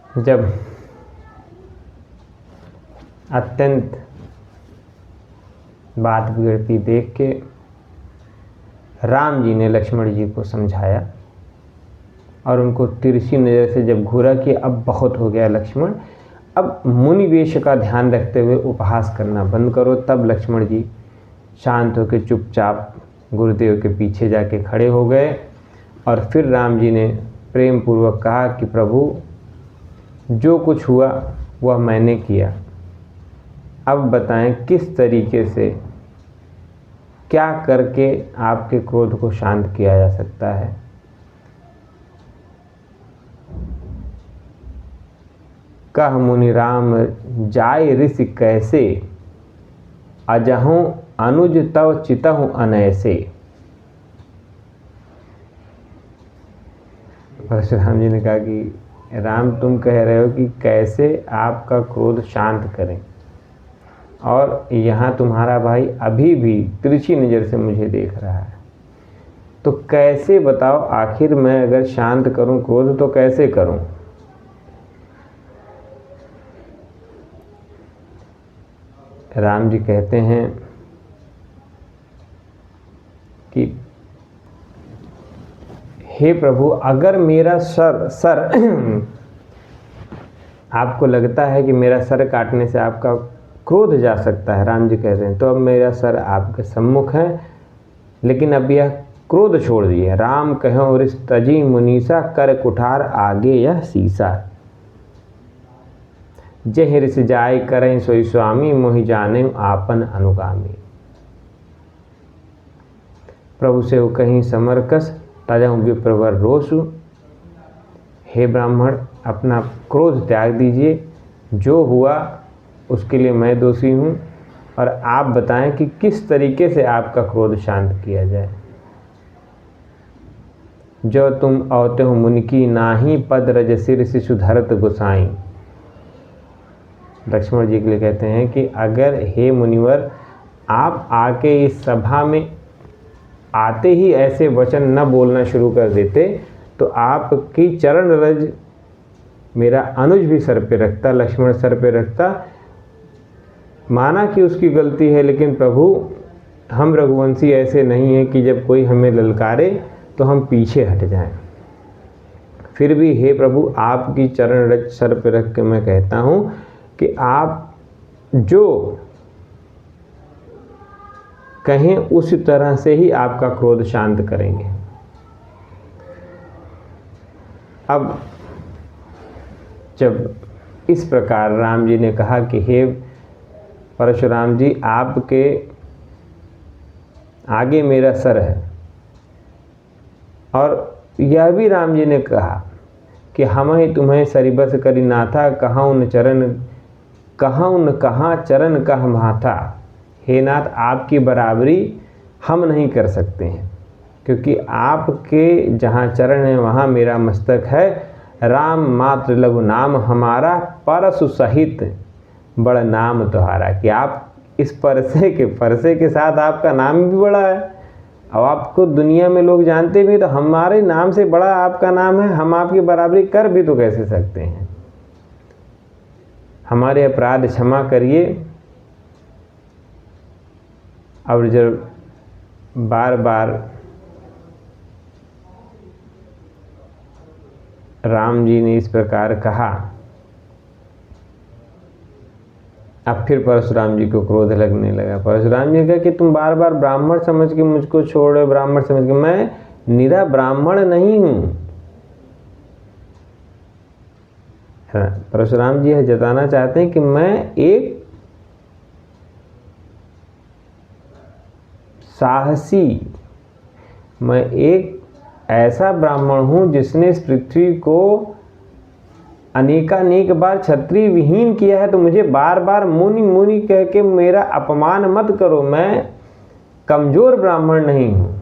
जब अत्यंत बात बिगड़ती देख के राम जी ने लक्ष्मण जी को समझाया और उनको तिरछी नज़र से जब घूरा कि अब बहुत हो गया लक्ष्मण, अब मुनि वेश का ध्यान रखते हुए उपहास करना बंद करो। तब लक्ष्मण जी शांत होकर चुपचाप गुरुदेव के पीछे जाके खड़े हो गए और फिर राम जी ने प्रेम पूर्वक कहा कि प्रभु, जो कुछ हुआ वह मैंने किया, अब बताएं किस तरीके से, क्या करके आपके क्रोध को शांत किया जा सकता है। कह मुनि राम जाय ऋषि कैसे, अजहूँ अनुज तव चितहु अनैसे। परशुराम जी ने कहा कि राम, तुम कह रहे हो कि कैसे आपका क्रोध शांत करें, और यहाँ तुम्हारा भाई अभी भी तिरछी नज़र से मुझे देख रहा है, तो कैसे बताओ, आखिर मैं अगर शांत करूं क्रोध तो कैसे करूं। राम जी कहते हैं कि हे प्रभु, अगर मेरा सर आपको लगता है कि मेरा सर काटने से आपका क्रोध जा सकता है, राम जी कहते हैं, तो अब मेरा सर आपके सम्मुख है, लेकिन अब यह क्रोध छोड़ दिए। राम कहो रिस तजी मुनीसा, कर कुठार आगे यह सीसा। जह ऋष जाय करें सोई स्वामी, मोहि जाने आपन अनुगामी। प्रभु से हो कहीं समरकस, तजहु विप्रवर रोसु। हे ब्राह्मण, अपना क्रोध त्याग दीजिए, जो हुआ उसके लिए मैं दोषी हूँ, और आप बताएं कि किस तरीके से आपका क्रोध शांत किया जाए। जो तुम औते हो मुनि की नाही, पद रज सिर शिशु धरत गोसाई। लक्ष्मण जी के लिए कहते हैं कि अगर हे मुनिवर, आप आके इस सभा में आते ही ऐसे वचन न बोलना शुरू कर देते तो आपकी चरण रज मेरा अनुज भी सर पे रखता, लक्ष्मण सर पे रखता। माना कि उसकी गलती है, लेकिन प्रभु, हम रघुवंशी ऐसे नहीं हैं कि जब कोई हमें ललकारे तो हम पीछे हट जाएं। फिर भी हे प्रभु, आपकी चरण रज सर पे रख के मैं कहता हूँ कि आप जो कहें उस तरह से ही आपका क्रोध शांत करेंगे। अब जब इस प्रकार राम जी ने कहा कि हे परशुराम जी, आपके आगे मेरा सर है, और यह भी राम जी ने कहा कि हम ही तुम्हें सरिबस करी नाथा, कहाँ न कहाँ चरण कह माथा। हे नाथ, आपकी बराबरी हम नहीं कर सकते हैं, क्योंकि आपके जहाँ चरण है वहाँ मेरा मस्तक है। राम मात्र लघु नाम हमारा, परसु सहित बड़ नाम तुम्हारा। कि आप इस परसे के साथ आपका नाम भी बड़ा है, अब आपको दुनिया में लोग जानते भी, तो हमारे नाम से बड़ा आपका नाम है, हम आपकी बराबरी कर भी तो कैसे सकते हैं। हमारे अपराध क्षमा करिए। और जब बार बार राम जी ने इस प्रकार कहा, अब फिर परशुराम जी को क्रोध लगने लगा। परशुराम जी ने कहा कि तुम बार बार ब्राह्मण समझ के मुझको छोड़ रहे हो, ब्राह्मण समझ के। मैं निरा ब्राह्मण नहीं हूँ। परशुराम जी यह जताना चाहते हैं कि मैं एक साहसी, मैं एक ऐसा ब्राह्मण हूँ जिसने इस पृथ्वी को अनेकानेक बार क्षत्रिय विहीन किया है, तो मुझे बार बार मुनि मुनि कह के मेरा अपमान मत करो। मैं कमजोर ब्राह्मण नहीं हूँ,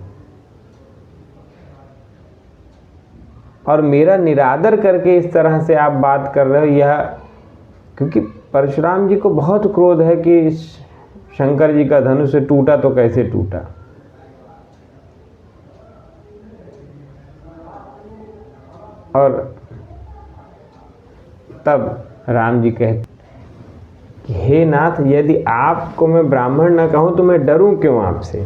और मेरा निरादर करके इस तरह से आप बात कर रहे हो। यह क्योंकि परशुराम जी को बहुत क्रोध है कि शंकर जी का धनुष टूटा तो कैसे टूटा। और तब राम जी कहते कि हे नाथ, यदि आपको मैं ब्राह्मण न कहूँ तो मैं डरूं क्यों आपसे।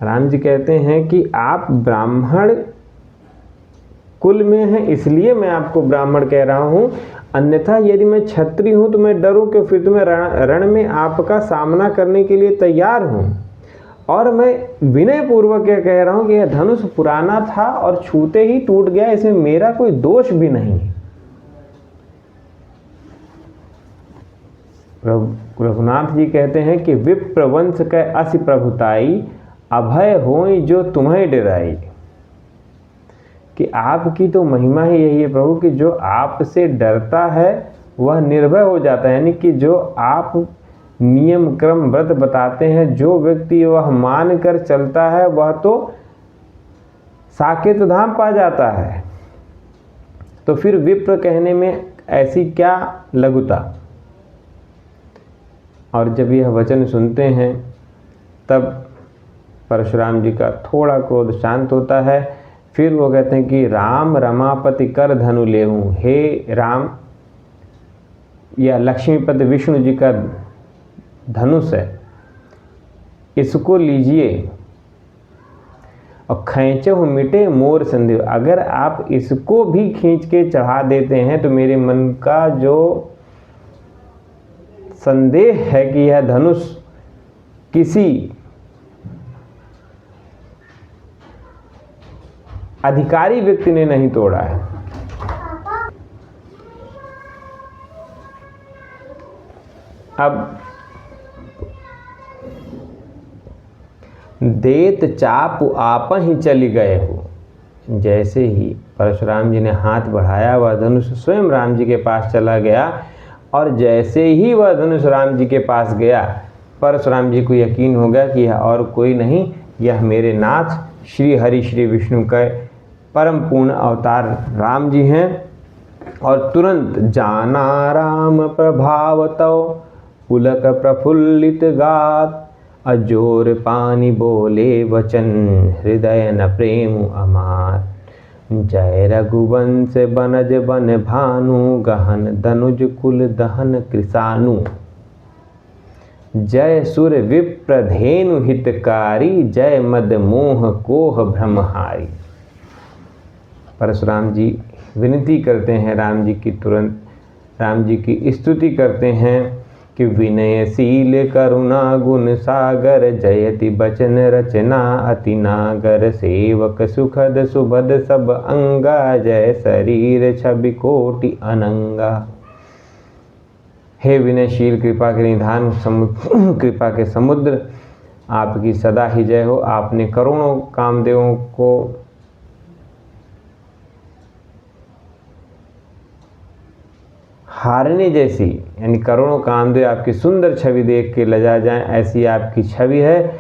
राम जी कहते हैं कि आप ब्राह्मण कुल में हैं, इसलिए मैं आपको ब्राह्मण कह रहा हूँ, अन्यथा यदि मैं क्षत्रिय हूँ तो मैं डरूं क्यों। फिर तो मैं रण में आपका सामना करने के लिए तैयार हूँ। और मैं विनय पूर्वक यह कह रहा हूँ कि यह धनुष पुराना था और छूते ही टूट गया, इसमें मेरा कोई दोष भी नहीं है। रघुनाथ जी कहते हैं कि विप्रवंश कै असि प्रभुताई, अभय होई जो तुम्हें डराई। कि आपकी तो महिमा ही यही है प्रभु कि जो आपसे डरता है वह निर्भय हो जाता है। यानी कि जो आप नियम क्रम व्रत बताते हैं, जो व्यक्ति वह मान कर चलता है वह तो साकेत धाम पा जाता है। तो फिर विप्र कहने में ऐसी क्या लघुता। और जब यह वचन सुनते हैं तब परशुराम जी का थोड़ा क्रोध शांत होता है। फिर वो कहते हैं कि राम रमापति कर धनु लेहूं। हे राम, यह लक्ष्मीपति विष्णु जी का धनुष है, इसको लीजिए और खींचे हो मिटे मोर संदेह। अगर आप इसको भी खींच के चढ़ा देते हैं तो मेरे मन का जो संदेह है कि यह धनुष किसी अधिकारी व्यक्ति ने नहीं तोड़ा है। अब देत चाप आप ही चली गए हो। जैसे ही परशुराम जी ने हाथ बढ़ाया वह धनुष स्वयं राम जी के पास चला गया। और जैसे ही वह धनुष राम जी के पास गया, परशुराम जी को यकीन हो गया कि यह और कोई नहीं, यह मेरे नाथ श्री हरि श्री विष्णु का परम पूर्ण अवतार राम जी हैं। और तुरंत जाना राम प्रभावतो पुलक प्रफुल्लित गात, अजोर पानी बोले वचन हृदय न प्रेम अमार। जय रघुवंश बनज बन भानु, गहन दनुज कुल दहन कृसानु। जय सुर विप्रधेनु हितकारी, जय मद मोह कोह ब्रह्महारी। परशुराम जी विनती करते हैं राम जी की, तुरंत राम जी की स्तुति करते हैं कि विनयशील करुणा गुण सागर, जयति बचन रचना अति नागर। सेवक सुखद सुभद सब अंगा, जय शरीर छवि कोटि अनंगा। हे विनयशील कृपा के निधान, कृपा के समुद्र, आपकी सदा ही जय हो। आपने करोड़ों कामदेवों को हारने जैसी, यानी करोड़ों कामदेव आपकी सुंदर छवि देख के लजा जाएं, ऐसी आपकी छवि है।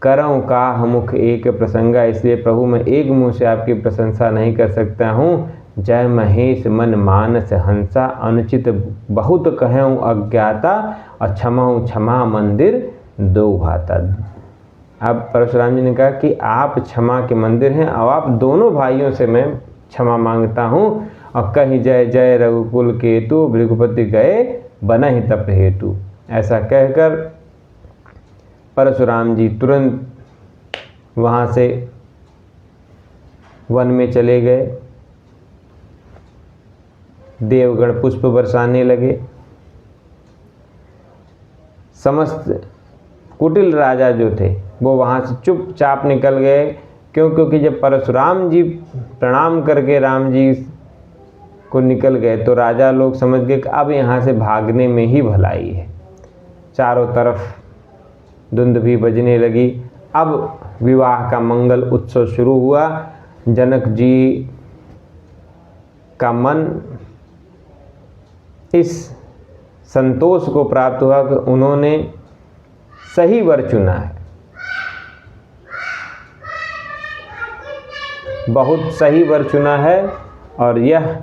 करऊं का मुख एक प्रसंगा, इसलिए प्रभु मैं एक मुंह से आपकी प्रशंसा नहीं कर सकता हूँ। जय महेश मन मानस हंसा, अनुचित बहुत कहूँ अज्ञाता, और क्षमाऊँ क्षमा मंदिर दो भाता। अब परशुराम जी ने कहा कि आप क्षमा के मंदिर हैं और आप दोनों भाइयों से मैं क्षमा मांगता हूँ। और कहीं जय जय रघुकुल केतु, भृगुपति गए बना ही तप हेतु। ऐसा कहकर परशुराम जी तुरंत वहाँ से वन में चले गए। देवगण पुष्प बरसाने लगे। समस्त कुटिल राजा जो थे वो वहाँ से चुपचाप निकल गए। क्योंकि जब परशुराम जी प्रणाम करके राम जी को निकल गए तो राजा लोग समझ गए कि अब यहाँ से भागने में ही भलाई है। चारों तरफ धुंध भी बजने लगी। अब विवाह का मंगल उत्सव शुरू हुआ। जनक जी का मन इस संतोष को प्राप्त हुआ कि उन्होंने सही वर चुना है, बहुत सही वर चुना है। और यह